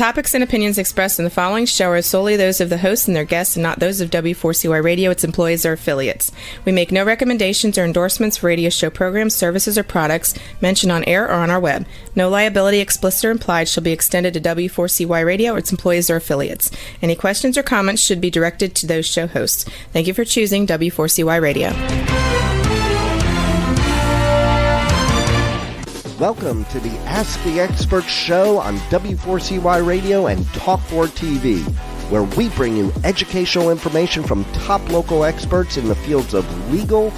topics and opinions expressed in the following show are solely those of the hosts and their guests and not those of W4CY Radio, its employees, or affiliates. We make no recommendations or endorsements for radio show programs, services, or products mentioned on air or on our web. No liability, explicit or implied, shall be extended to W4CY Radio or its employees or affiliates. Any questions or comments should be directed to those show hosts. Thank you for choosing W4CY Radio. Welcome to the Ask the Expert show on W4CY Radio and Talk4 TV, where we bring you educational information from top local experts in the fields of legal,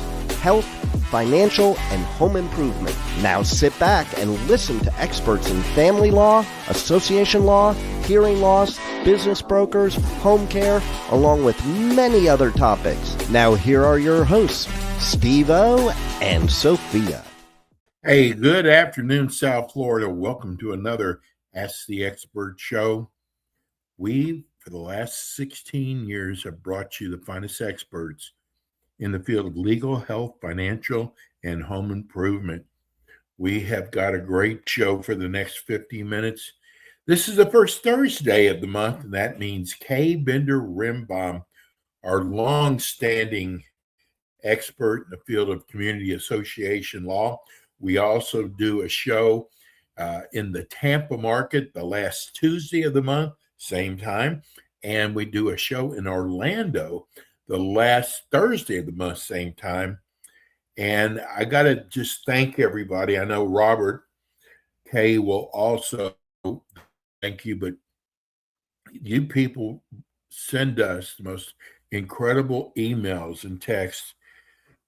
health, financial, and home improvement. Now sit back and listen to experts in family law, association law, hearing loss, business brokers, home care, along with many other topics. Now here are your hosts, Steve-O and Sophia. Hey, good afternoon, South Florida. Welcome to another Ask the Expert show. We, for the last 16 years, have brought you the finest experts in the field of legal, health, financial, and home improvement. We have got a great show for the next 50 minutes. This is the first Thursday of the month, and that means Kay Bender-Rimbaum, our long-standing expert in the field of community association law. We also do a show in the Tampa market the last Tuesday of the month, same time. And we do a show in Orlando the last Thursday of the month, same time. And I got to just thank everybody. I know Robert Kay will also thank you, but you people send us the most incredible emails and texts.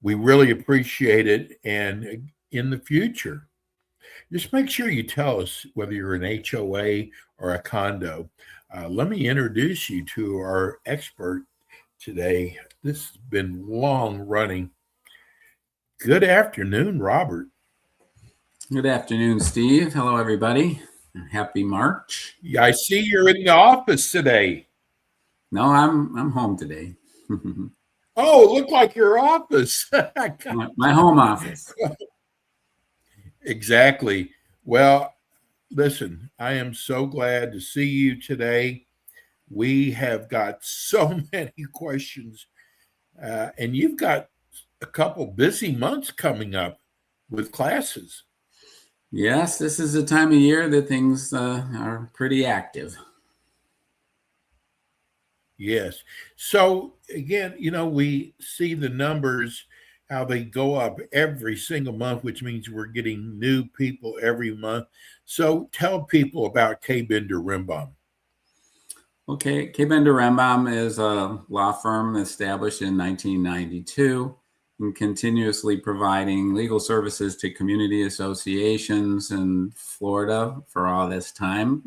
We really appreciate it. And in the future, just make sure you tell us whether you're an HOA or a condo. Let me introduce you to our expert today. This has been long running. Good afternoon, Robert. Good afternoon, Steve. Hello, everybody. Happy March. Yeah, I see you're in the office today. No, I'm home today. Oh, it looked like your office. My home office. Exactly. Well, listen, I am so glad to see you today. We have got so many questions, and you've got a couple busy months coming up with classes. Yes, this is the time of year that things are pretty active. Yes. So again, we see the numbers, how they go up every single month, which means we're getting new people every month. So tell people about Kay Bender-Rimbaum. Okay, Kay Bender-Rimbaum is a law firm established in 1992 and continuously providing legal services to community associations in Florida for all this time.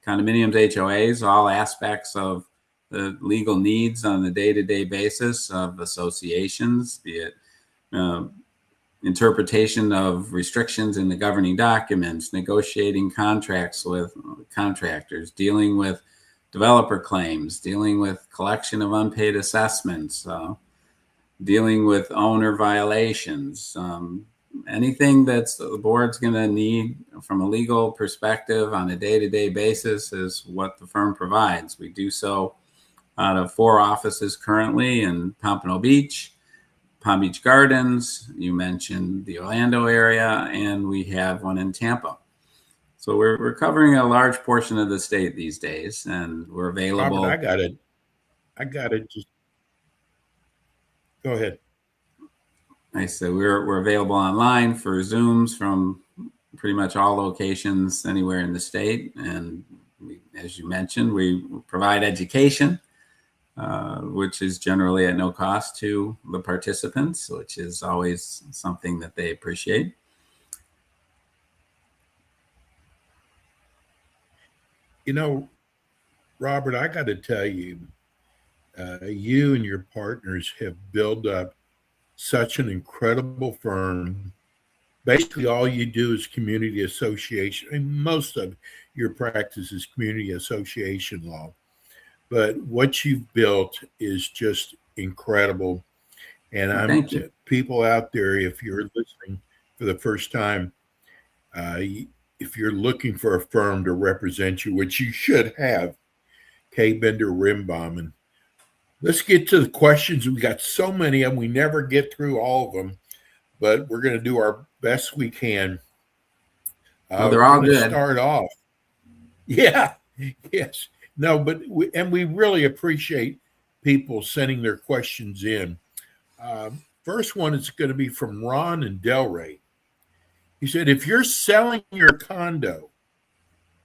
Condominiums, HOAs, all aspects of the legal needs on the day-to-day basis of associations, be it interpretation of restrictions in the governing documents, negotiating contracts with contractors, dealing with developer claims, dealing with collection of unpaid assessments, dealing with owner violations, anything that's the board's going to need from a legal perspective on a day-to-day basis is what the firm provides. We do so out of 4 offices currently in Pompano Beach, Palm Beach Gardens, you mentioned the Orlando area, and we have one in Tampa. So we're covering a large portion of the state these days, and we're available. Robert, I got it. Just go ahead. I said we're available online for Zooms from pretty much all locations anywhere in the state. And as you mentioned, we provide education, which is generally at no cost to the participants, which is always something that they appreciate. Robert, I got to tell you, you and your partners have built up such an incredible firm. Basically, all you do is community association, and most of your practice is community association law. But what you've built is just incredible. And people out there, if you're listening for the first time, if you're looking for a firm to represent you, which you should have, K. Bender Rimbaum. And let's get to the questions. We got so many of them. We never get through all of them, but we're going to do our best we can. Well, they're all good. Start off. Yeah. Yes. No, but we really appreciate people sending their questions in. First one is going to be from Ron in Delray. He said, if you're selling your condo,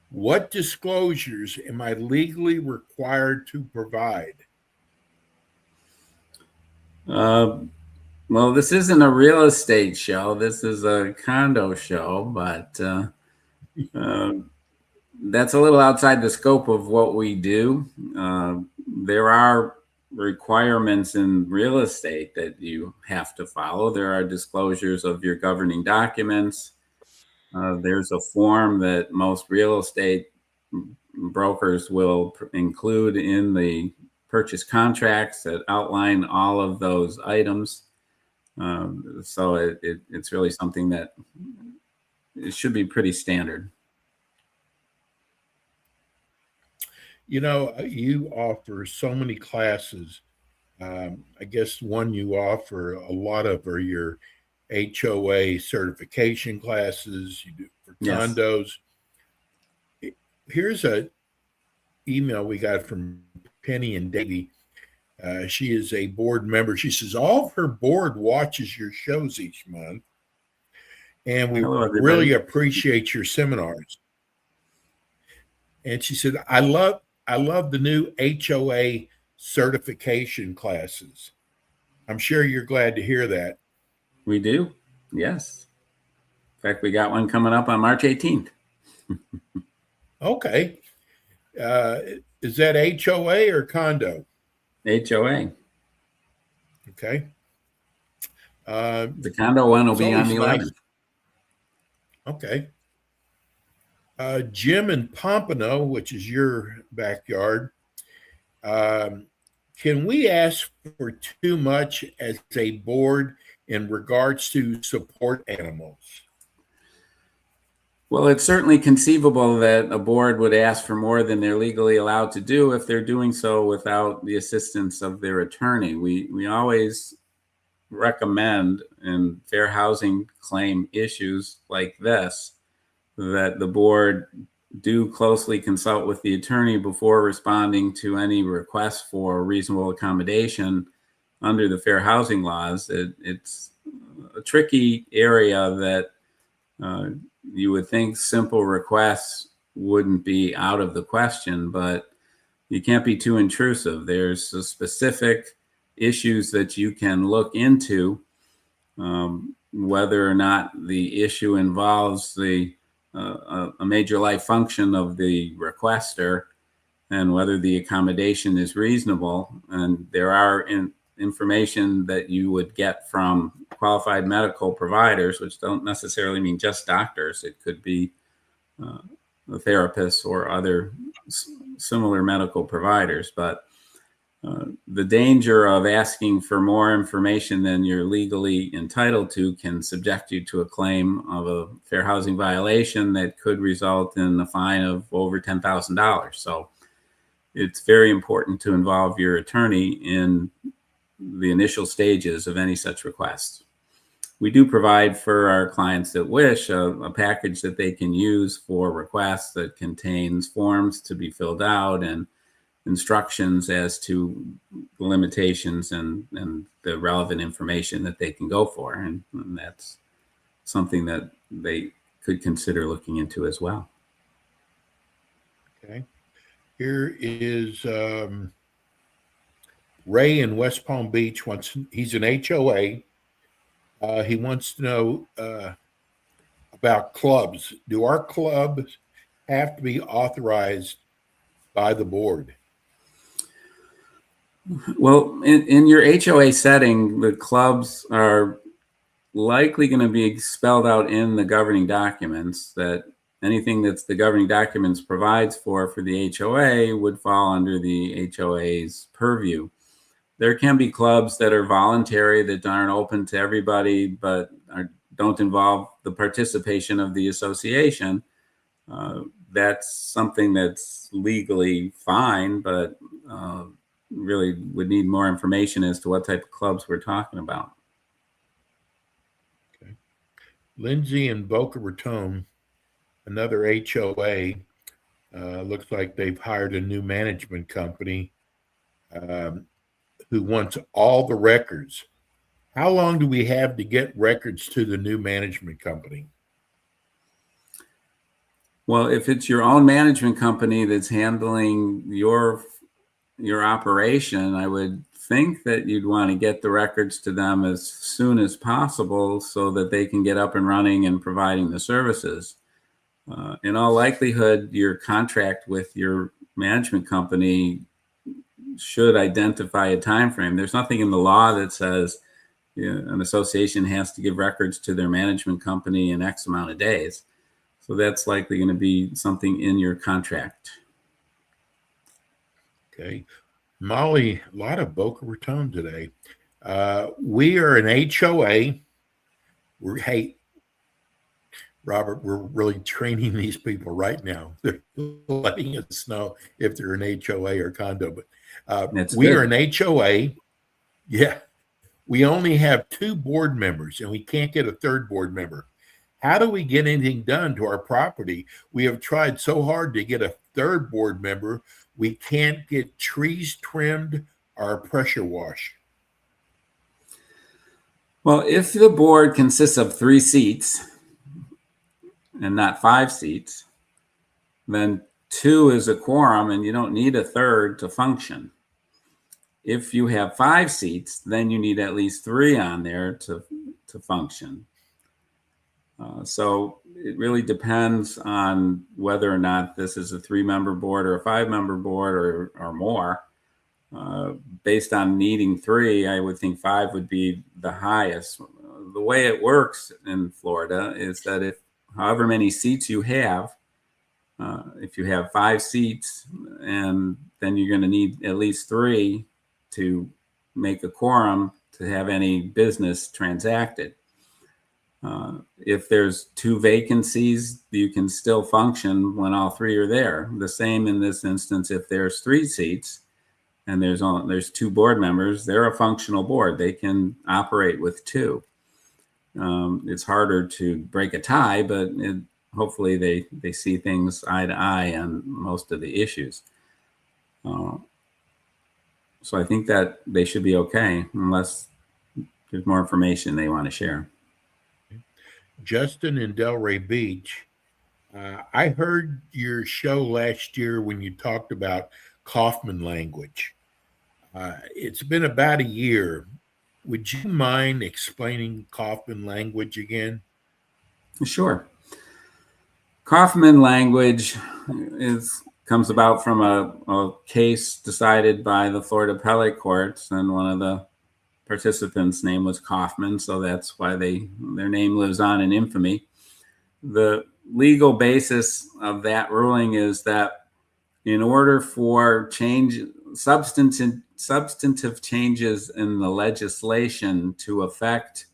what disclosures am I legally required to provide? Well, this isn't a real estate show. This is a condo show, but that's a little outside the scope of what we do. There are requirements in real estate that you have to follow. There are disclosures of your governing documents. There's a form that most real estate brokers will include in the purchase contracts that outline all of those items. So it's really something that it should be pretty standard. You know, you offer so many classes. I guess one you offer a lot of are your HOA certification classes you do for condos. Yes. Here's a email we got from Penny and Davey. She is a board member. She says all of her board watches your shows each month, and we really appreciate your seminars. And she said, I love the new HOA certification classes. I'm sure you're glad to hear that. We do. Yes. In fact, we got one coming up on March 18th. Okay. Is that HOA or condo? HOA. Okay. The condo one will be on the 11th. Nice. Okay. Jim in Pompano, which is your backyard, can we ask for too much as a board in regards to support animals? Well, it's certainly conceivable that a board would ask for more than they're legally allowed to do if they're doing so without the assistance of their attorney. We always recommend in fair housing claim issues like this that the board do closely consult with the attorney before responding to any request for reasonable accommodation under the fair housing laws. It's a tricky area that you would think simple requests wouldn't be out of the question, but you can't be too intrusive. There's specific issues that you can look into, whether or not the issue involves a major life function of the requester and whether the accommodation is reasonable. And there are information that you would get from qualified medical providers, which don't necessarily mean just doctors. It could be the therapists or other similar medical providers. But the danger of asking for more information than you're legally entitled to can subject you to a claim of a fair housing violation that could result in a fine of over $10,000. So it's very important to involve your attorney in the initial stages of any such request. We do provide for our clients that wish a package that they can use for requests that contains forms to be filled out and instructions as to the limitations and the relevant information that they can go for. And that's something that they could consider looking into as well. Okay. Here is Ray in West Palm Beach. He's an HOA. He wants to know about clubs. Do our clubs have to be authorized by the board? Well, in your HOA setting, the clubs are likely going to be spelled out in the governing documents. That anything that's the governing documents provides for the HOA would fall under the HOA's purview. There can be clubs that are voluntary, that aren't open to everybody, but don't involve the participation of the association. That's something that's legally fine, but really would need more information as to what type of clubs we're talking about. Okay. Lindsay and Boca Raton, another HOA, looks like they've hired a new management company who wants all the records. How long do we have to get records to the new management company? Well, if it's your own management company that's handling your operation, I would think that you'd want to get the records to them as soon as possible so that they can get up and running and providing the services. In all likelihood, your contract with your management company should identify a time frame. There's nothing in the law that says an association has to give records to their management company in X amount of days. So that's likely going to be something in your contract. Okay. Molly, a lot of Boca Raton today. We are an HOA. Hey, Robert, we're really training these people right now. They're letting us know if they're an HOA or condo. But we are an HOA. Yeah. We only have 2 board members, and we can't get a 3rd board member. How do we get anything done to our property? We have tried so hard to get a 3rd board member. We can't get trees trimmed or pressure wash. Well, if the board consists of 3 seats and not 5 seats, then 2 is a quorum and you don't need a 3rd to function. If you have 5 seats, then you need at least 3 on there to function. So it really depends on whether or not this is a 3-member board or a 5-member board or more. Based on needing 3, I would think 5 would be the highest. The way it works in Florida is that if however many seats you have, if you have 5 seats, and then you're going to need at least 3 to make a quorum to have any business transacted. If there's 2 vacancies, you can still function when all 3 are there. The same in this instance, if there's 3 seats and there's 2 board members, they're a functional board. They can operate with 2. It's harder to break a tie, but hopefully they see things eye to eye on most of the issues. So I think that they should be okay unless there's more information they want to share. Justin in Delray Beach, I heard your show last year when you talked about Kaufman language. It's been about a year. Would you mind explaining Kaufman language again? Sure. Kaufman language comes about from a case decided by the Florida appellate courts, and one of the participants' name was Kaufman, so that's why their name lives on in infamy. The legal basis of that ruling is that in order for substantive changes in the legislation to affect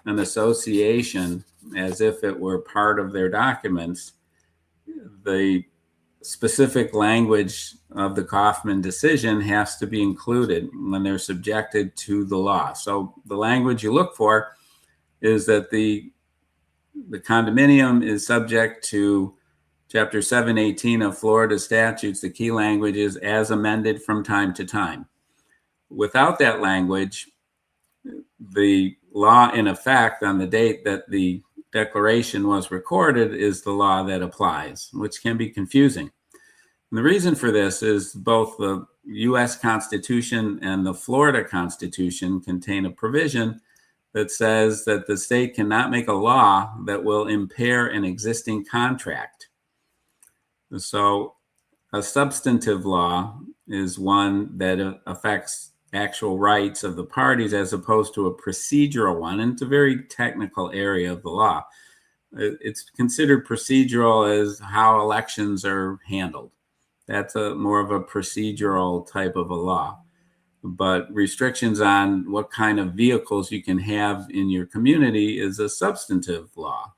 an association as if it were part of their documents, the specific language of the Kaufman decision has to be included when they're subjected to the law. So the language you look for is that the condominium is subject to Chapter 718 of Florida statutes. The key language is as amended from time to time. Without that language, the law in effect on the date that the declaration was recorded is the law that applies, which can be confusing. And the reason for this is both the U.S. Constitution and the Florida Constitution contain a provision that says that the state cannot make a law that will impair an existing contract. So a substantive law is one that affects actual rights of the parties as opposed to a procedural one. And it's a very technical area of the law. It's considered procedural as how elections are handled. That's more of a procedural type of a law. But restrictions on what kind of vehicles you can have in your community is a substantive law.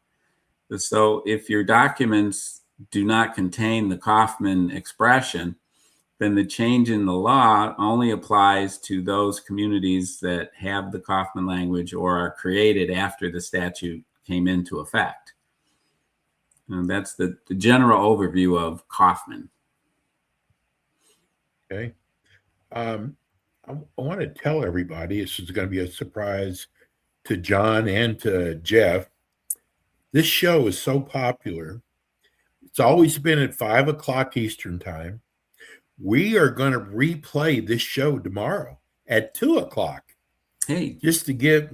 So if your documents do not contain the Kaufman expression, then the change in the law only applies to those communities that have the Kaufman language or are created after the statute came into effect. And that's the general overview of Kaufman. Okay. I want to tell everybody, this is going to be a surprise to John and to Jeff. This show is so popular. It's always been at 5 o'clock Eastern time. We are going to replay this show tomorrow at 2 o'clock. Hey, just to get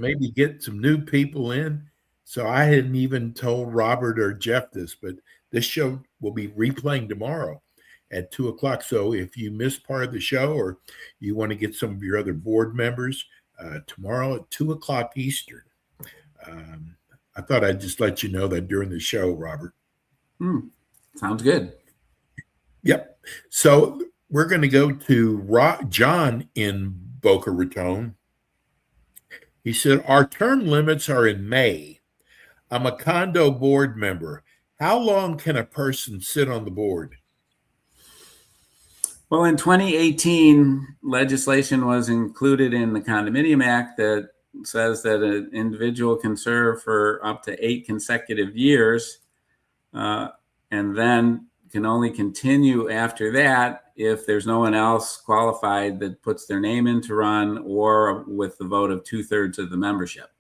some new people in. So I hadn't even told Robert or Jeff this, but this show will be replaying tomorrow at 2 o'clock. So if you missed part of the show or you want to get some of your other board members, tomorrow at 2 o'clock Eastern. I thought I'd just let you know that during the show, Robert. Sounds good. Yep. So we're going to go to John in Boca Raton. He said, our term limits are in May. I'm a condo board member. How long can a person sit on the board? Well, in 2018, legislation was included in the Condominium Act that says that an individual can serve for up to 8 consecutive years, and then can only continue after that if there's no one else qualified that puts their name in to run or with the vote of 2/3 of the membership.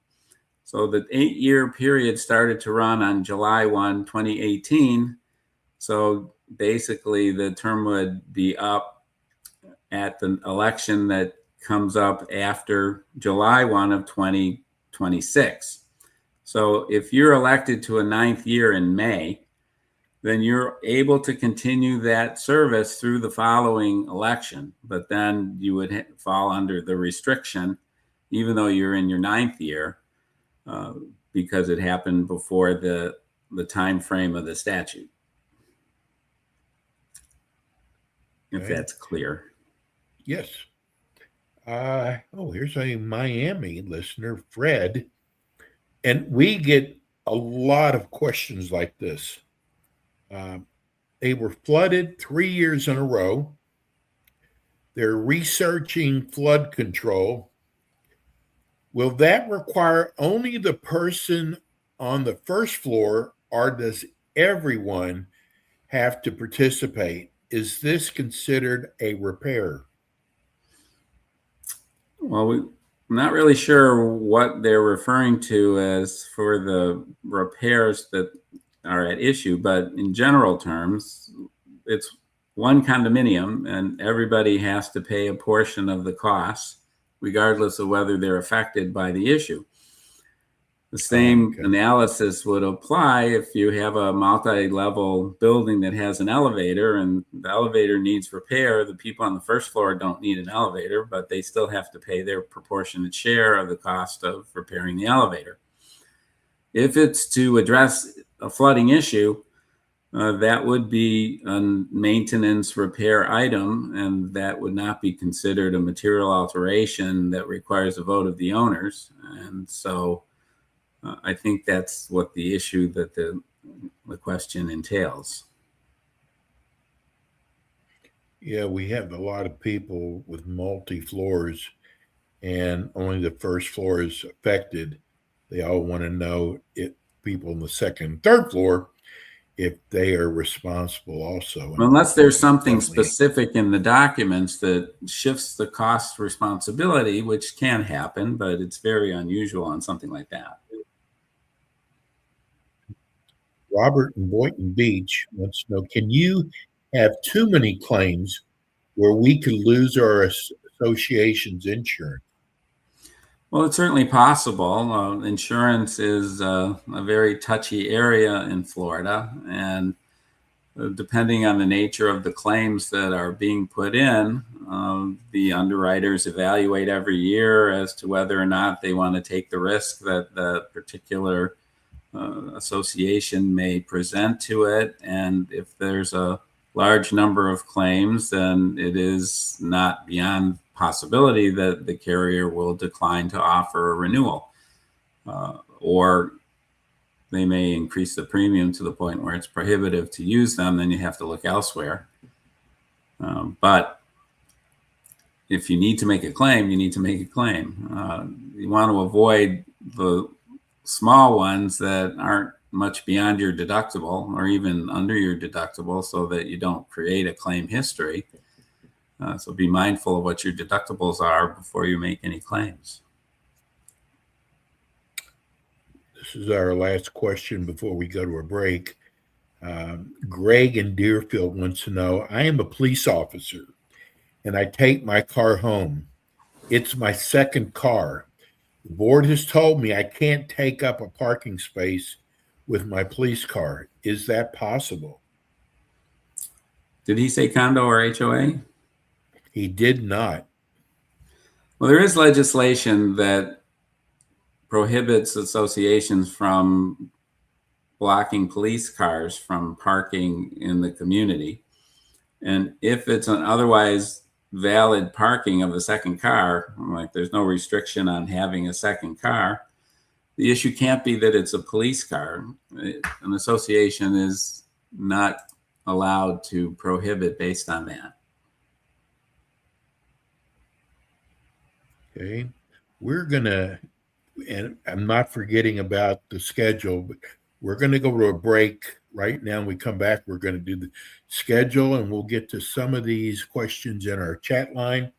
So the 8-year period started to run on July 1, 2018. So basically the term would be up at the election that comes up after July 1 of 2026. So if you're elected to a 9th year in May, then you're able to continue that service through the following election. But then you would fall under the restriction, even though you're in your 9th year, because it happened before the time frame of the statute. If that's clear. Yes. Here's a Miami listener, Fred. And we get a lot of questions like this. They were flooded 3 years in a row. They're researching flood control. Will that require only the person on the first floor, or does everyone have to participate? Is this considered a repair? Well, I'm not really sure what they're referring to as for the repairs that are at issue, but in general terms, it's one condominium and everybody has to pay a portion of the costs, regardless of whether they're affected by the issue. The same analysis would apply if you have a multi-level building that has an elevator and the elevator needs repair. The people on the first floor don't need an elevator, but they still have to pay their proportionate share of the cost of repairing the elevator. If it's to address a flooding issue, that would be a maintenance repair item, and that would not be considered a material alteration that requires a vote of the owners. And so I think that's what the issue that the question entails. Yeah, we have a lot of people with multi-floors and only the first floor is affected. They all want to know if people on the second, third floor, if they are responsible also. Unless there's something specific in the documents that shifts the cost responsibility, which can happen, but it's very unusual on something like that. Robert in Boynton Beach wants to know, can you have too many claims where we could lose our association's insurance? Well, it's certainly possible. Insurance is a very touchy area in Florida, and depending on the nature of the claims that are being put in, the underwriters evaluate every year as to whether or not they want to take the risk that the particular association may present to it. And if there's a large number of claims, then it is not beyond possibility that the carrier will decline to offer a renewal. Or they may increase the premium to the point where it's prohibitive to use them, then you have to look elsewhere. But if you need to make a claim, you need to make a claim. You want to avoid the small ones that aren't much beyond your deductible or even under your deductible, so that you don't create a claim history. So be mindful of what your deductibles are before you make any claims. This is our last question before we go to a break. Greg in Deerfield wants to know, I am a police officer and I take my car home. It's my second car. The board has told me I can't take up a parking space with my police car. Is that possible? Did he say condo or HOA? He did not. Well, there is legislation that prohibits associations from blocking police cars from parking in the community. And if it's an otherwise valid parking of a second car, like there's no restriction on having a second car, the issue can't be that it's a police car. An association is not allowed to prohibit based on that. Okay. We're going to, and I'm not forgetting about the schedule, but we're going to go to a break right now. When we come back, we're going to do the schedule, and we'll get to some of these questions in our chat line.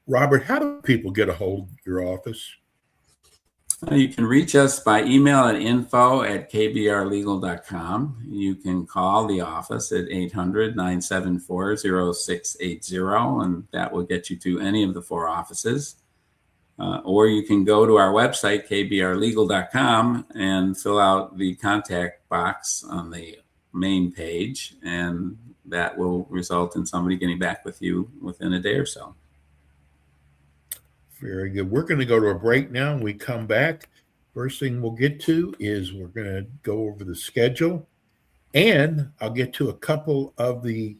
Robert, how do people get a hold of your office? You can reach us by email at info@kbrlegal.com. You can call the office at 800-974-0680, and that will get you to any of the 4 offices. Or you can go to our website, kbrlegal.com, and fill out the contact box on the main page, and that will result in somebody getting back with you within a day or so. Very good. We're going to go to a break now. When we come back, first thing we'll get to is we're going to go over the schedule, and I'll get to a couple of the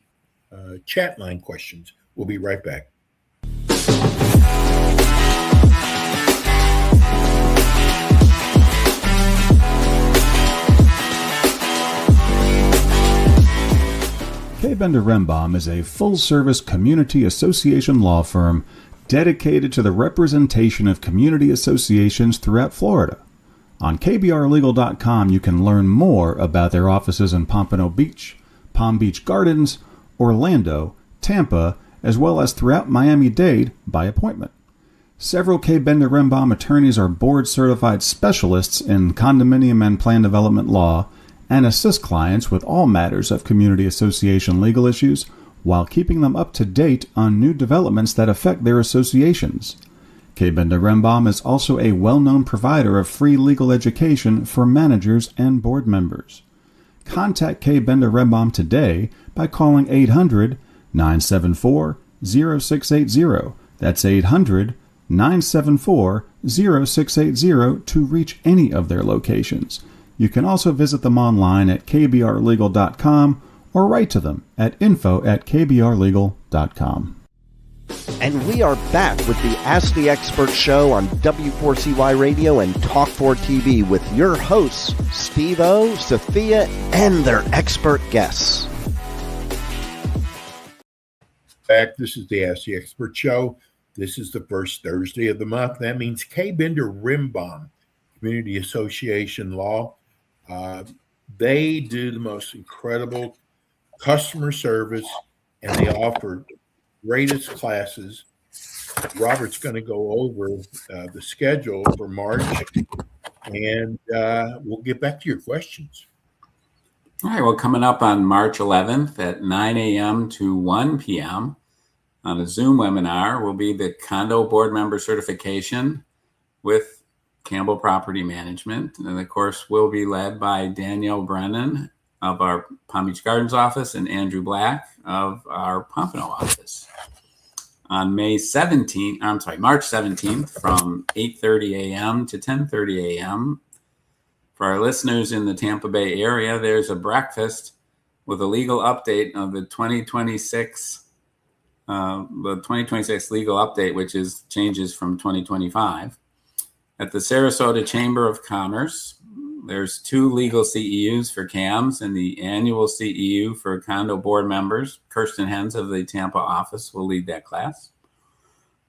chat line questions. We'll be right back. K. Bender Rembaum is a full-service community association law firm dedicated to the representation of community associations throughout Florida. On kbrlegal.com, you can learn more about their offices in Pompano Beach, Palm Beach Gardens, Orlando, Tampa, as well as throughout Miami-Dade by appointment. Several K. Bender Rembaum attorneys are board-certified specialists in condominium and plan development law and assist clients with all matters of community association legal issues, while keeping them up to date on new developments that affect their associations. K. Bender Rembaum is also a well-known provider of free legal education for managers and board members. Contact K. Bender Rembaum today by calling 800-974-0680. That's 800-974-0680 to reach any of their locations. You can also visit them online at kbrlegal.com or write to them at info@kbrlegal.com. And we are back with the Ask the Expert show on W4CY Radio and Talk4TV with your hosts, Steve-O, Sophia, and their expert guests. Back. This is the Ask the Expert show. This is the first Thursday of the month. That means K. Bender Rembaum Community Association Law. They do the most incredible customer service, and they offer greatest classes. Robert's going to go over the schedule for March, and we'll get back to your questions. All right, well, coming up on March 11th at 9 a.m. to 1 p.m. on a Zoom webinar will be the condo board member certification with Campbell Property Management. And the course will be led by Danielle Brennan of our Palm Beach Gardens office and Andrew Black of our Pompano office. On March 17th from 8:30 a.m. to 10:30 a.m. For our listeners in the Tampa Bay area, there's a breakfast with a legal update of the 2026 legal update, which is changes from 2025. At the Sarasota Chamber of Commerce, There's 2 legal CEUs for CAMs, and the annual CEU for condo board members. Kirsten Hens of the Tampa office will lead that class.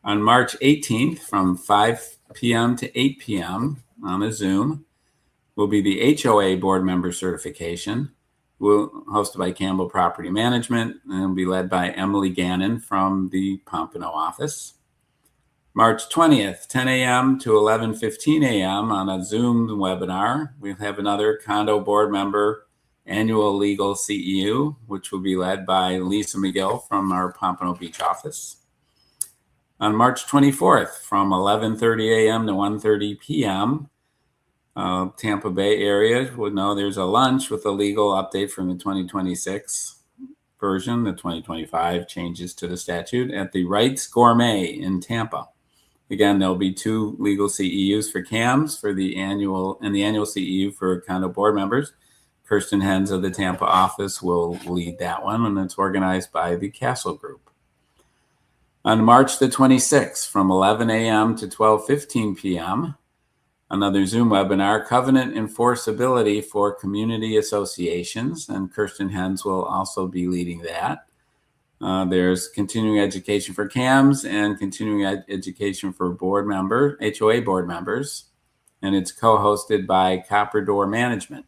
On March 18th from 5 p.m. to 8 p.m. on a Zoom will be the HOA board member certification, hosted by Campbell Property Management, and will be led by Emily Gannon from the Pompano office. March 20th, 10 a.m. to 11:15 a.m. on a Zoom webinar, we'll have another condo board member annual legal CEU, which will be led by Lisa McGill from our Pompano Beach office. On March 24th, from 11:30 a.m. to 1:30 p.m., Tampa Bay area would know there's a lunch with a legal update from the 2026 version. The 2025 changes to the statute at the Wright's Gourmet in Tampa. Again, there'll be 2 legal CEUs for CAMs for the annual CEU for condo board members. Kirsten Hens of the Tampa office will lead that one, and it's organized by the Castle Group. On March the 26th, from 11 a.m. to 12:15 p.m., another Zoom webinar, Covenant Enforceability for Community Associations, and Kirsten Hens will also be leading that. There's continuing education for CAMs and continuing education for HOA board members, and it's co-hosted by Copper Door Management.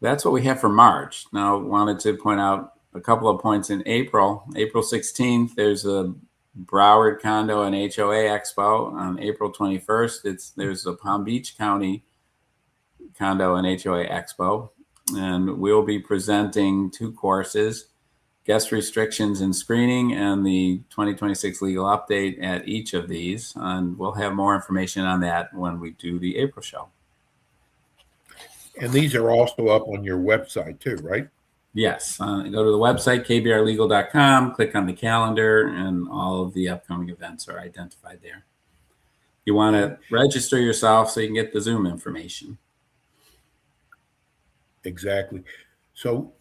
That's what we have for March. Now, I wanted to point out a couple of points in April. April 16th, there's a Broward Condo and HOA Expo. On April 21st, there's a Palm Beach County Condo and HOA Expo. And we'll be presenting 2 courses, guest restrictions and screening, and the 2026 legal update at each of these. And we'll have more information on that when we do the April show. And these are also up on your website too, right? Yes. Go to the website, kbrlegal.com, click on the calendar, and all of the upcoming events are identified there. You want to register yourself so you can get the Zoom information. Exactly. So,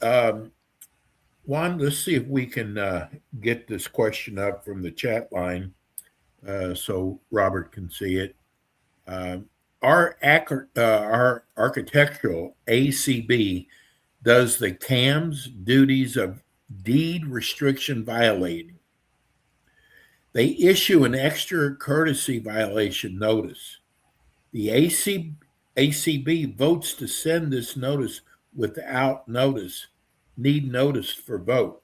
Juan, let's see if we can get this question up from the chat line so Robert can see it. Our architectural ACB does the CAM's duties of deed restriction violating. They issue an extra courtesy violation notice. The ACB votes to send this notice without notice. Need notice for vote.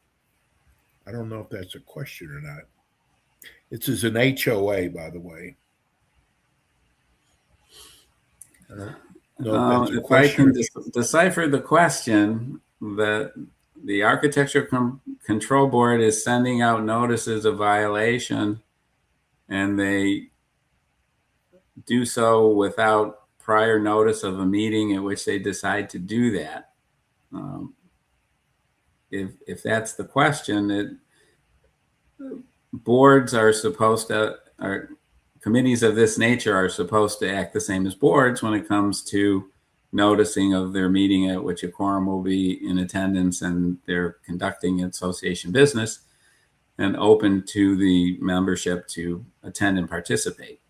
I don't know if that's a question or not. It's as an HOA, by the way. I don't know if that's a question. I can decipher the question, the Architecture Control Board is sending out notices of violation, and they do so without prior notice of a meeting at which they decide to do that. If that's the question, boards are supposed to, or committees of this nature are supposed to act the same as boards when it comes to noticing of their meeting at which a quorum will be in attendance and they're conducting association business and open to the membership to attend and participate.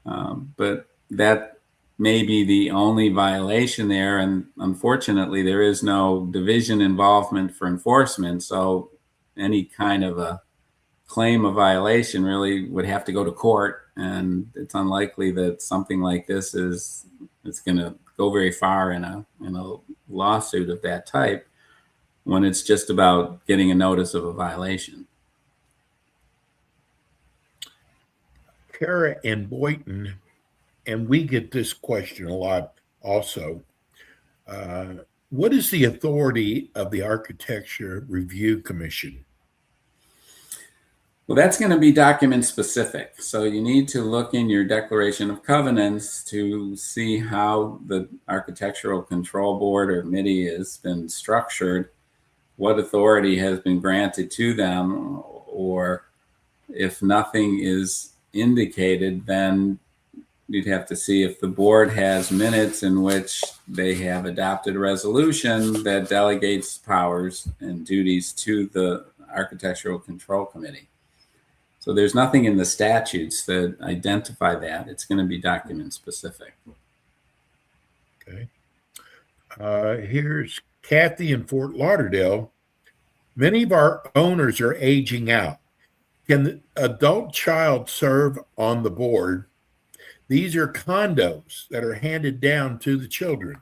But that may be the only violation there, and unfortunately there is no division involvement for enforcement, so any kind of a claim of violation really would have to go to court, and it's unlikely that something like this is going to go very far in a lawsuit of that type when it's just about getting a notice of a violation. Kara and Boynton, and we get this question a lot also. What is the authority of the Architecture Review Commission? Well, that's going to be document specific. So you need to look in your declaration of covenants to see how the Architectural Control Board or committee has been structured, what authority has been granted to them, or if nothing is indicated, then you'd have to see if the board has minutes in which they have adopted a resolution that delegates powers and duties to the Architectural Control Committee. So there's nothing in the statutes that identify that. It's going to be document specific. Okay. Here's Kathy in Fort Lauderdale. Many of our owners are aging out. Can the adult child serve on the board? These are condos that are handed down to the children.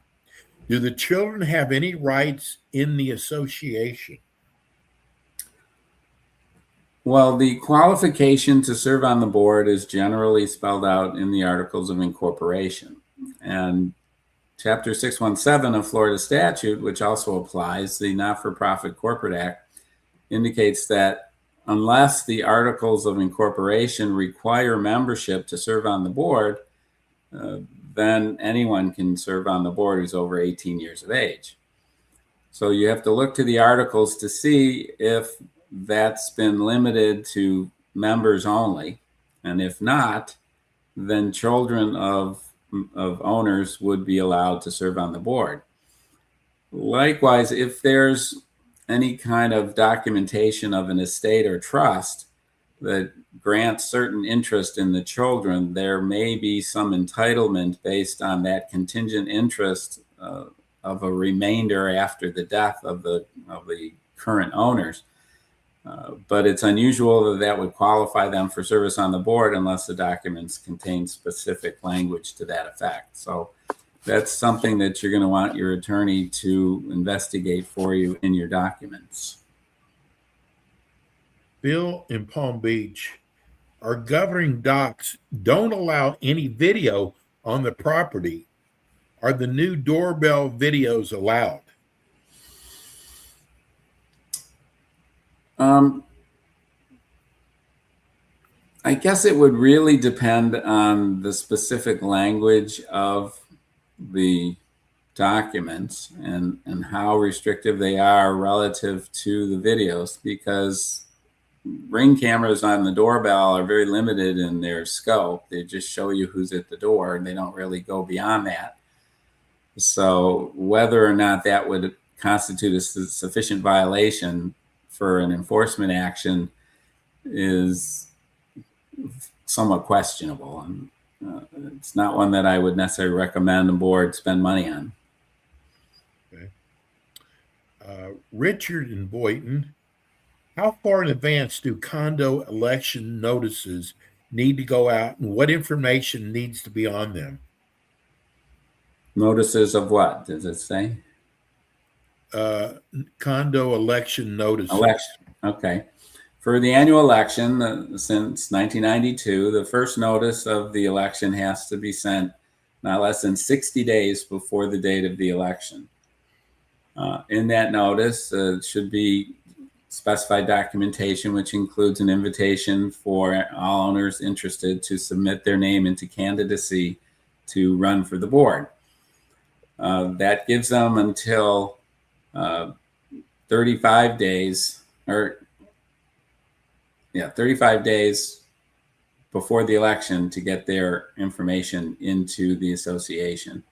Do the children have any rights in the association? Well, the qualification to serve on the board is generally spelled out in the Articles of Incorporation. And Chapter 617 of Florida statute, which also applies, the Not-for-Profit Corporate Act, indicates that unless the Articles of Incorporation require membership to serve on the board, then anyone can serve on the board who's over 18 years of age. So you have to look to the articles to see if that's been limited to members only. And if not, then children of owners would be allowed to serve on the board. Likewise, if there's any kind of documentation of an estate or trust that grants certain interest in the children, there may be some entitlement based on that contingent interest of a remainder after the death of the current owners. But it's unusual that would qualify them for service on the board unless the documents contain specific language to that effect. So that's something that you're going to want your attorney to investigate for you in your documents. Bill in Palm Beach, our governing docs don't allow any video on the property. Are the new doorbell videos allowed? I guess it would really depend on the specific language of the documents and how restrictive they are relative to the videos, because Ring cameras on the doorbell are very limited in their scope. They just show you who's at the door and they don't really go beyond that. So whether or not that would constitute a sufficient violation for an enforcement action is somewhat questionable. And it's not one that I would necessarily recommend the board spend money on. Okay. Richard in Boynton, how far in advance do condo election notices need to go out, and what information needs to be on them? Notices of what does it say? Condo election notices. Election. Okay. For the annual election, since 1992, the first notice of the election has to be sent not less than 60 days before the date of the election. In that notice should be specified documentation, which includes an invitation for all owners interested to submit their name into candidacy to run for the board. That gives them until 35 days, 35 days before the election to get their information into the association.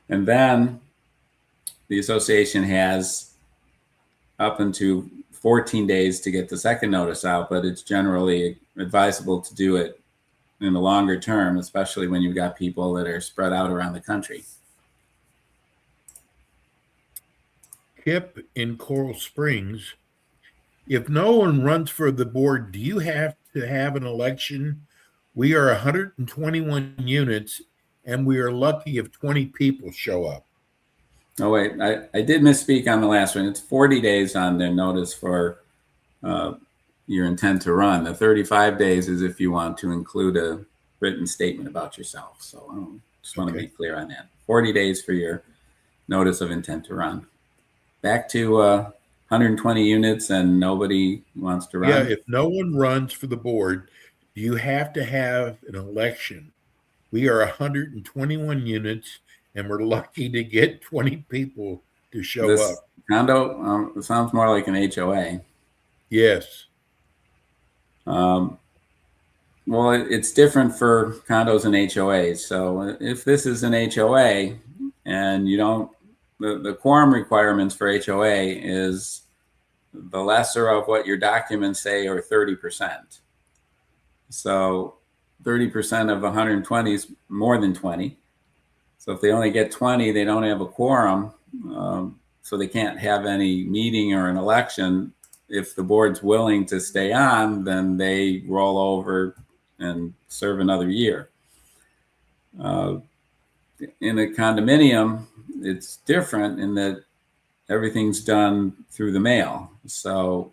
And then the association has up into 14 days to get the second notice out, but it's generally advisable to do it in the longer term, especially when you've got people that are spread out around the country. Kip in Coral Springs, if no one runs for the board, do you have to have an election? We are 121 units, and we are lucky if 20 people show up. Oh, wait, I did misspeak on the last one. It's 40 days on their notice for your intent to run. The 35 days is if you want to include a written statement about yourself. So I just want to be clear on that. 40 days for your notice of intent to run. Back to 120 units and nobody wants to run. Yeah, if no one runs for the board, do you have to have an election? We are 121 units, and we're lucky to get 20 people to show up. Condo sounds more like an HOA. Yes. Well, it's different for condos and HOAs. So if this is an HOA and you don't, the quorum requirements for HOA is the lesser of what your documents say, or 30%. So 30% of 120 is more than 20. So if they only get 20, they don't have a quorum, so they can't have any meeting or an election. If the board's willing to stay on, then they roll over and serve another year. In a condominium, it's different in that everything's done through the mail. So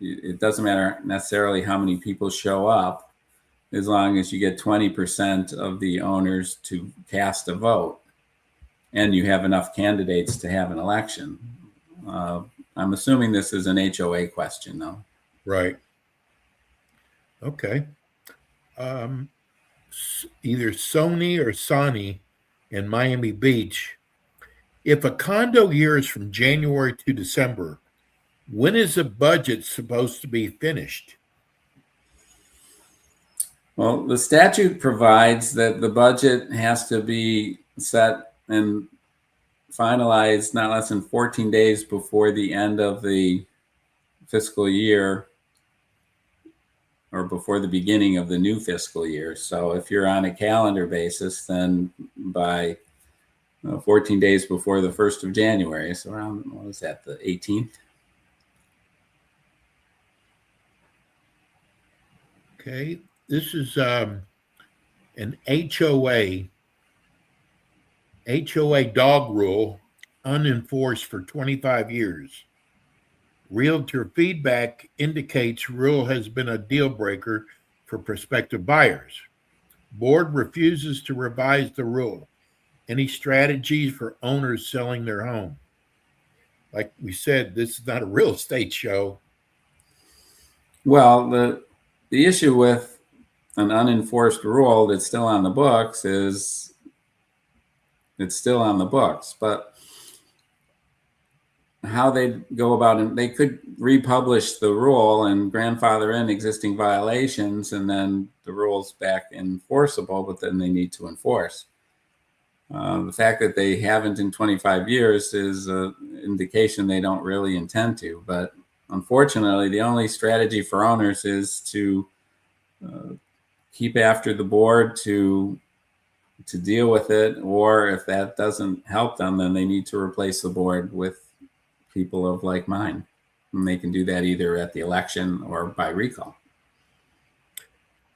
it doesn't matter necessarily how many people show up, as long as you get 20% of the owners to cast a vote and you have enough candidates to have an election. I'm assuming this is an HOA question, though. Right. Okay. Either Sony or Sonny in Miami Beach. If a condo year is from January to December, when is the budget supposed to be finished? Well, the statute provides that the budget has to be set and finalized not less than 14 days before the end of the fiscal year or before the beginning of the new fiscal year. So if you're on a calendar basis, then by 14 days before the 1st of January, so around, what was that, the 18th? Okay. This is an HOA dog rule, unenforced for 25 years. Realtor feedback indicates rule has been a deal breaker for prospective buyers. Board refuses to revise the rule. Any strategies for owners selling their home? Like we said, this is not a real estate show. Well, the issue with an unenforced rule that's still on the books is it's still on the books, but how they go about it, they could republish the rule and grandfather in existing violations, and then the rule's back enforceable, but then they need to enforce. The fact that they haven't in 25 years is an indication they don't really intend to, but unfortunately, the only strategy for owners is to keep after the board to deal with it, or if that doesn't help them, then they need to replace the board with people of like mind. And they can do that either at the election or by recall.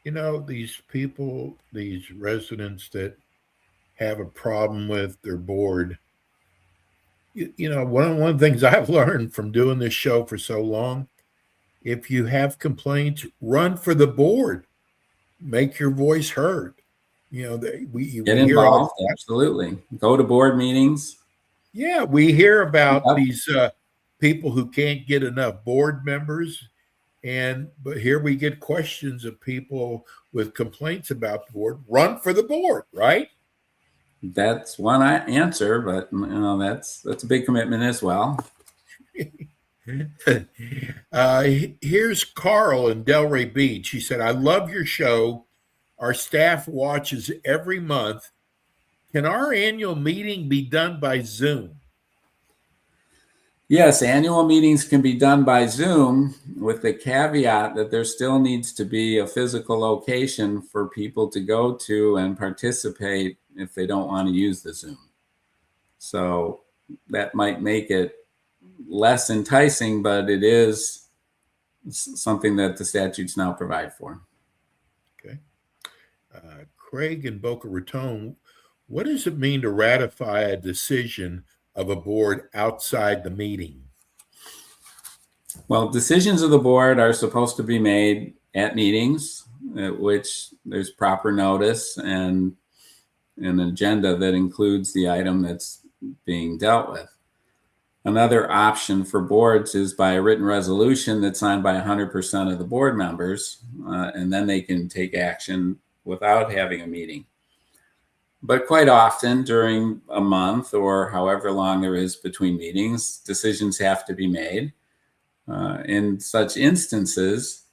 You know, these people, these residents that have a problem with their board, you know, one of the things I've learned from doing this show for so long, if you have complaints, run for the board, make your voice heard. You know, we get involved. Absolutely. Go to board meetings. Yeah, we hear about these people who can't get enough board members, but here we get questions of people with complaints about the board. Run for the board, right? That's one answer, but you know that's a big commitment as well. Here's Carl in Delray Beach. He said, "I love your show. Our staff watches every month. Can our annual meeting be done by Zoom?" Yes, annual meetings can be done by Zoom, with the caveat that there still needs to be a physical location for people to go to and participate if they don't want to use the Zoom. So that might make it less enticing, but it is something that the statutes now provide for. Okay. Craig in Boca Raton, what does it mean to ratify a decision of a board outside the meeting? Well, decisions of the board are supposed to be made at meetings at which there's proper notice and an agenda that includes the item that's being dealt with. Another option for boards is by a written resolution that's signed by 100% of the board members, and then they can take action without having a meeting. But quite often during a month or however long there is between meetings, decisions have to be made. In such instances,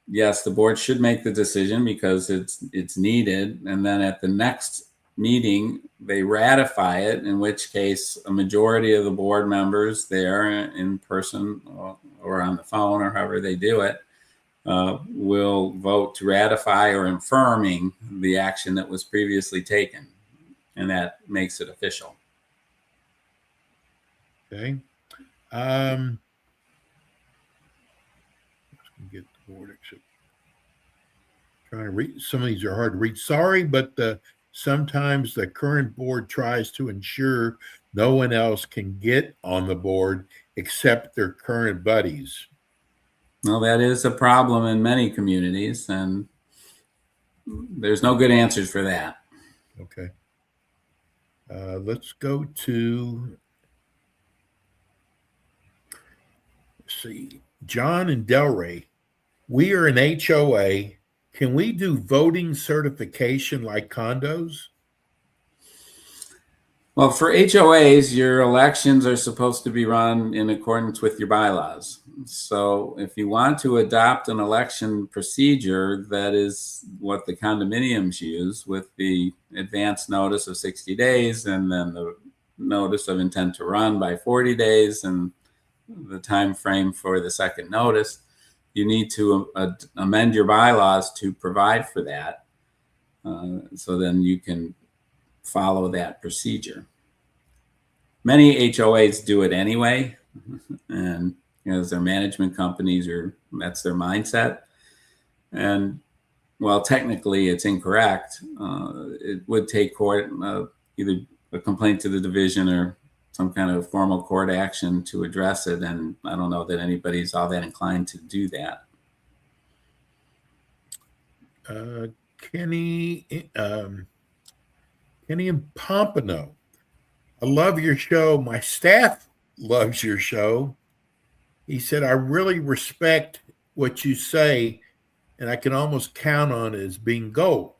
yes, the board should make the decision because it's needed. And then at the next meeting, they ratify it, in which case a majority of the board members there in person or on the phone or however they do it, will vote to ratify or affirming the action that was previously taken. and that makes it official. Okay. Get the board exit. Trying to read. Some of these are hard to read. Sorry, but sometimes the current board tries to ensure no one else can get on the board except their current buddies. Well, that is a problem in many communities, and there's no good answers for that. Okay. Let's go to, let's see, John and Delray. We are an HOA. Can we do voting certification like condos? Well, for HOAs, your elections are supposed to be run in accordance with your bylaws. So if you want to adopt an election procedure, that is what the condominiums use, with the advance notice of 60 days and then the notice of intent to run by 40 days and the time frame for the second notice, you need to amend your bylaws to provide for that. So then you can follow that procedure. Many HOAs do it anyway, and as their management companies, or that's their mindset. And while technically it's incorrect, it would take court, either a complaint to the division or some kind of formal court action to address it. And I don't know that anybody's all that inclined to do that. Kenny in Pompano. I love your show. My staff loves your show. He said, I really respect what you say, and I can almost count on it as being gold.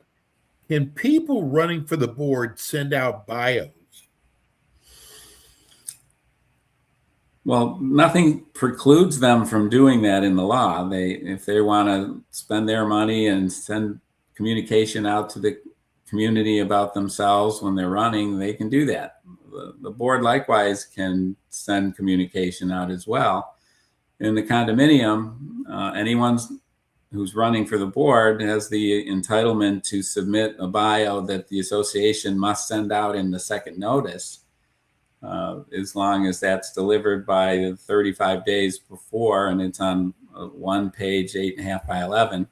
Can people running for the board send out bios? Well, nothing precludes them from doing that in the law. If they want to spend their money and send communication out to the community about themselves when they're running, they can do that. The board likewise can send communication out as well. In the condominium, anyone who's running for the board has the entitlement to submit a bio that the association must send out in the second notice, as long as that's delivered by 35 days before and it's on one page, 8.5 by 11.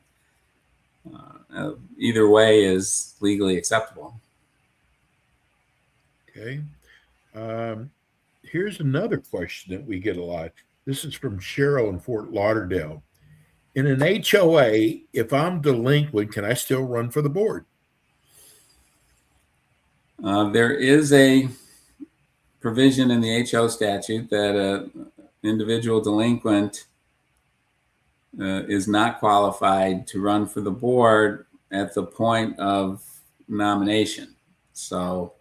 Either way is legally acceptable. Okay. Here's another question that we get a lot. This is from Cheryl in Fort Lauderdale. In an HOA, if I'm delinquent, can I still run for the board? There is a provision in the HO statute that an individual delinquent is not qualified to run for the board at the point of nomination. So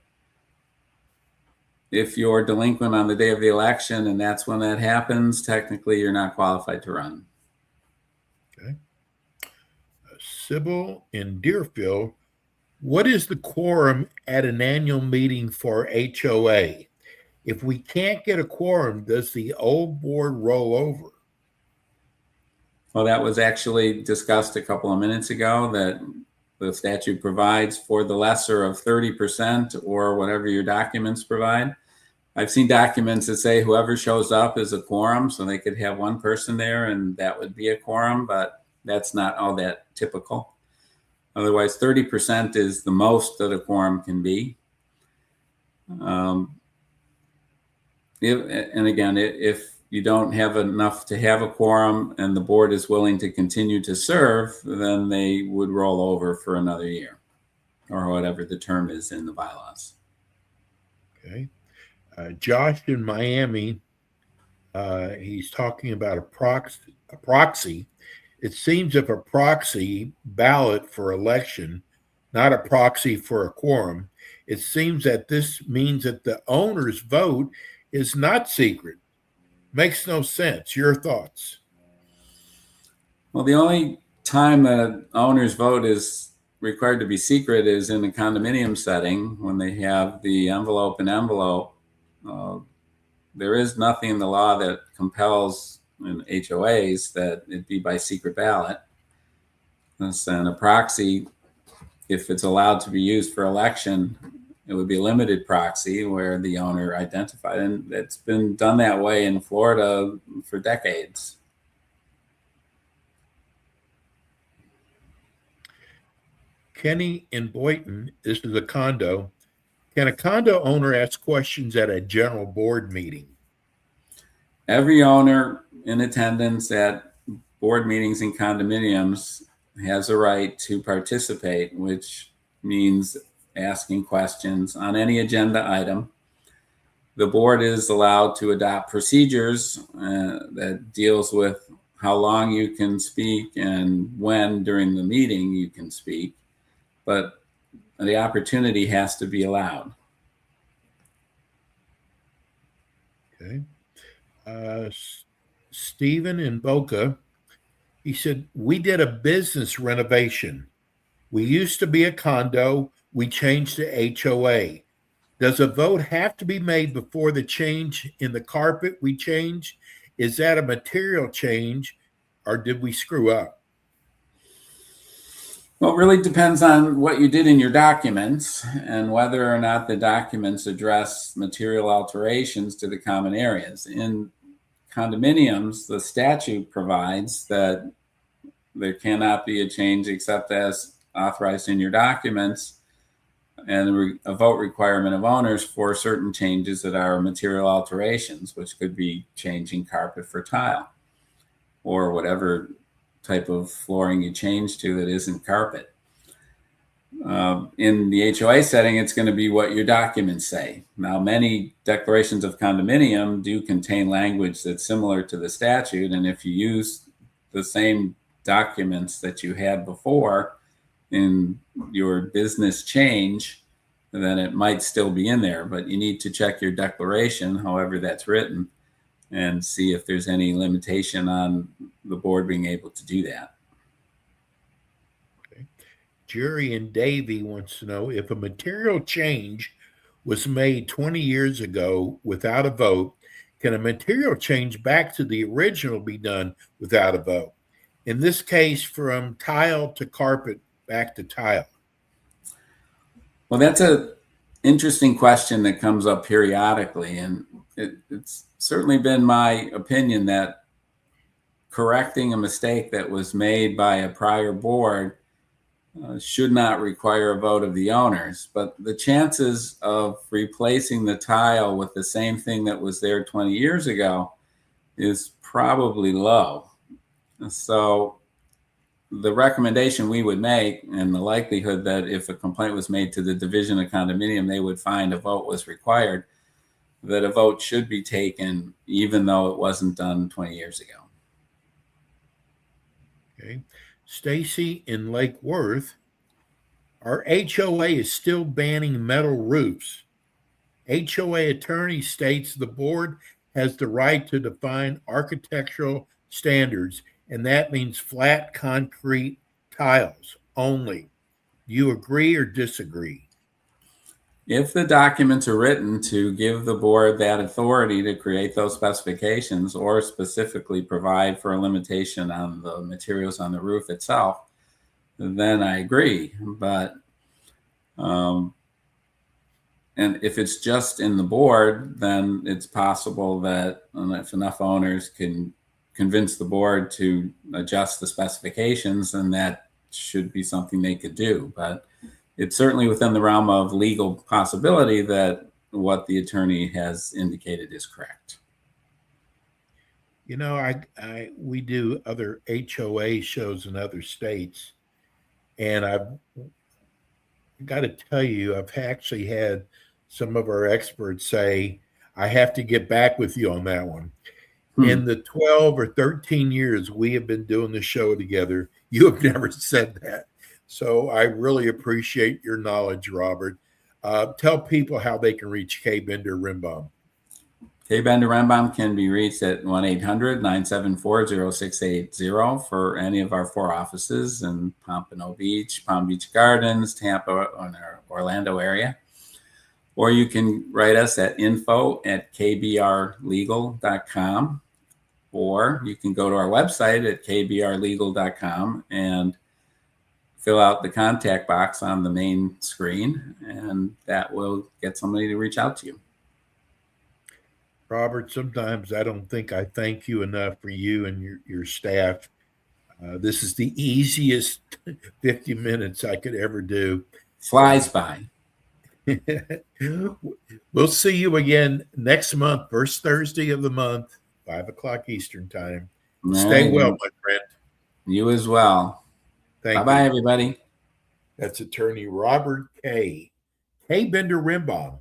if you're delinquent on the day of the election and that's when that happens, technically you're not qualified to run. Okay. Sybil in Deerfield, what is the quorum at an annual meeting for HOA? If we can't get a quorum, does the old board roll over? Well, that was actually discussed a couple of minutes ago, that the statute provides for the lesser of 30% or whatever your documents provide. I've seen documents that say whoever shows up is a quorum, so they could have one person there and that would be a quorum, but that's not all that typical. Otherwise, 30% is the most that a quorum can be. And again, if you don't have enough to have a quorum and the board is willing to continue to serve, then they would roll over for another year or whatever the term is in the bylaws. Okay. Josh in Miami, he's talking about a proxy. It seems if a proxy ballot for election, not a proxy for a quorum, it seems that this means that the owner's vote is not secret. Makes no sense. Your thoughts? Well, the only time that owner's vote is required to be secret is in a condominium setting when they have the envelope and envelope. There is nothing in the law that compels in HOAs that it be by secret ballot. And a proxy, if it's allowed to be used for election, it would be a limited proxy where the owner identified, and it's been done that way in Florida for decades. Kenny in Boynton, this is a condo. Can a condo owner ask questions at a general board meeting? Every owner in attendance at board meetings in condominiums has a right to participate, which means asking questions on any agenda item. The board is allowed to adopt procedures that deals with how long you can speak and when during the meeting you can speak, but the opportunity has to be allowed. Okay. Stephen in Boca, he said, we did a business renovation. We used to be a condo. We changed to HOA. Does a vote have to be made before the change in the carpet we changed? Is that a material change, or did we screw up? Well, it really depends on what you did in your documents and whether or not the documents address material alterations to the common areas. In condominiums, the statute provides that there cannot be a change except as authorized in your documents, and a vote requirement of owners for certain changes that are material alterations, which could be changing carpet for tile or whatever type of flooring you change to that isn't carpet. In the HOA setting, it's going to be what your documents say. Now, many declarations of condominium do contain language that's similar to the statute, and if you use the same documents that you had before in your business change, then it might still be in there, but you need to check your declaration, however that's written, and see if there's any limitation on the board being able to do that. Okay. Jerry and Davey wants to know if a material change was made 20 years ago without a vote, can a material change back to the original be done without a vote? In this case, from tile to carpet, back to tile. Well, that's an interesting question that comes up periodically, and it's certainly been my opinion that correcting a mistake that was made by a prior board should not require a vote of the owners. But the chances of replacing the tile with the same thing that was there 20 years ago is probably low. So the recommendation we would make, and the likelihood that if a complaint was made to the Division of Condominium, they would find a vote was required, that a vote should be taken even though it wasn't done 20 years ago. Okay. Stacy in Lake Worth, our HOA is still banning metal roofs. HOA attorney states the board has the right to define architectural standards, and that means flat concrete tiles only. Do you agree or disagree? If the documents are written to give the board that authority to create those specifications or specifically provide for a limitation on the materials on the roof itself, then I agree. But and if it's just in the board, then it's possible that if enough owners can convince the board to adjust the specifications, then that should be something they could do. But it's certainly within the realm of legal possibility that what the attorney has indicated is correct. You know, we do other HOA shows in other states, and I've got to tell you, I've actually had some of our experts say, I have to get back with you on that one. In the 12 or 13 years we have been doing the show together, you have never said that. So I really appreciate your knowledge, Robert. Tell people how they can reach K. Bender Rimbaum. K. Bender Rimbaum can be reached at 1-800-974-0680 for any of our 4 offices in Pompano Beach, Palm Beach Gardens, Tampa, or our Orlando area. Or you can write us at info@kbrlegal.com, or you can go to our website at kbrlegal.com and fill out the contact box on the main screen, and that will get somebody to reach out to you. Robert, sometimes I don't think I thank you enough for you and your staff. This is the easiest 50 minutes I could ever do. Flies by. We'll see you again next month, first Thursday of the month, 5 o'clock Eastern time. All Stay right. well, my friend. You as well. Bye-bye, everybody. That's attorney Robert K. Bender Rimbaugh.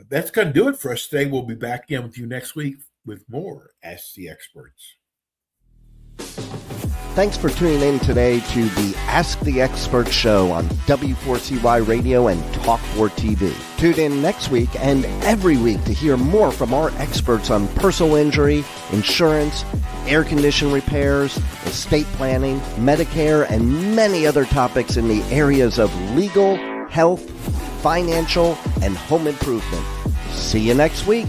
That's going to do it for us today. We'll be back again with you next week with more Ask the Experts. Thanks for tuning in today to the Ask the Expert show on W4CY Radio and Talk4 TV. Tune in next week and every week to hear more from our experts on personal injury, insurance, air condition repairs, estate planning, Medicare, and many other topics in the areas of legal, health, financial, and home improvement. See you next week.